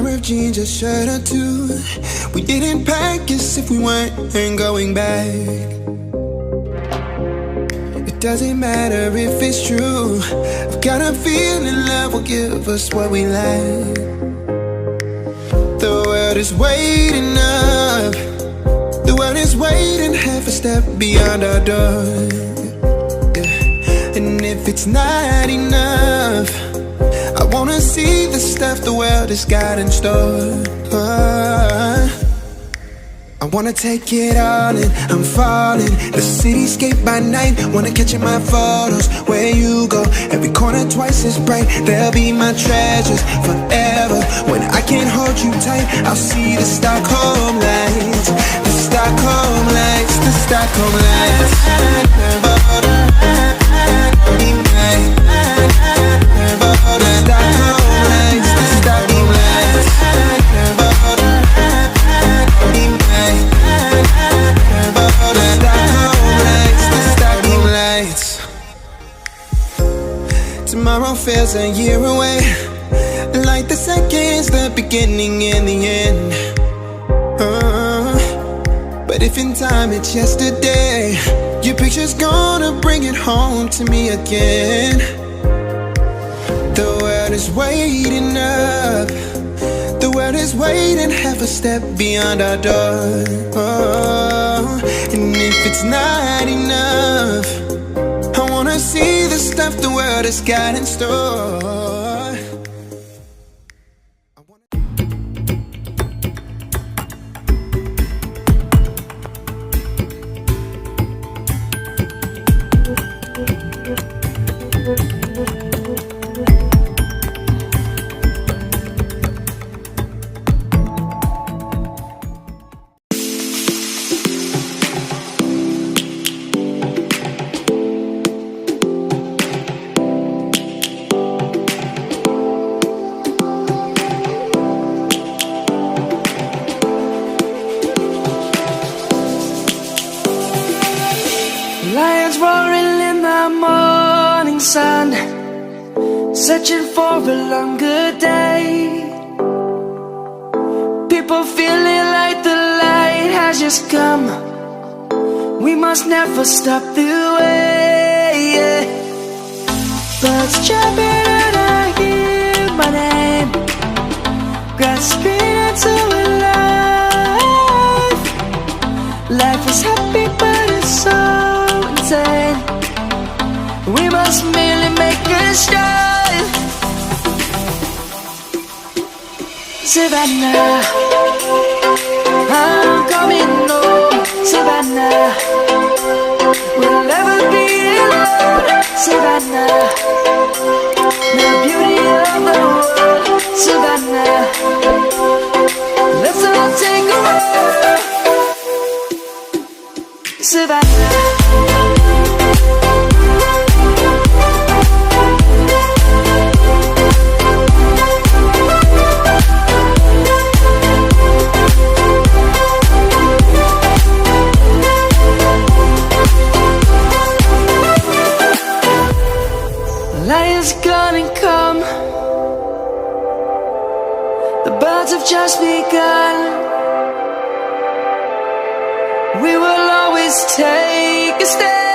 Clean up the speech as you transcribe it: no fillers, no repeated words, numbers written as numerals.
pair of jeans, a shirt or two. We didn't pack as if we weren't going back. It doesn't matter if it's true. I've got a feeling love will give us what we lack. The world is waiting up. The world is waiting half a step beyond our door. Yeah. And if it's not enough, I wanna see the stuff the world has got in store. I wanna take it all in, I'm falling. The cityscape by night, wanna catch in my photos. Where you go, every corner twice as bright. They'll be my treasures forever. When I can't hold you tight, I'll see the Stockholm lights. The Stockholm lights, the Stockholm lights. Tomorrow feels a year away, like the seconds, the beginning and the end. But if in time it's yesterday, your picture's gonna bring it home to me again. The world is waiting up. The world is waiting half a step beyond our door. And if it's not enough, I wanna see the stuff the world has got in store. Lions roaring in the morning sun, searching for a longer day. People feeling like the light has just come. We must never stop the way. Birds chirping and I hear my name, grasping into a life. Life is happy but it's so insane. We must merely make a start. Savannah, I'm coming home. Savannah, we'll never be alone. Savannah, the beauty of the world. Savannah, let's all take a walk. Savannah. Lion's gonna come. The birds have just begun. We will always take a stand.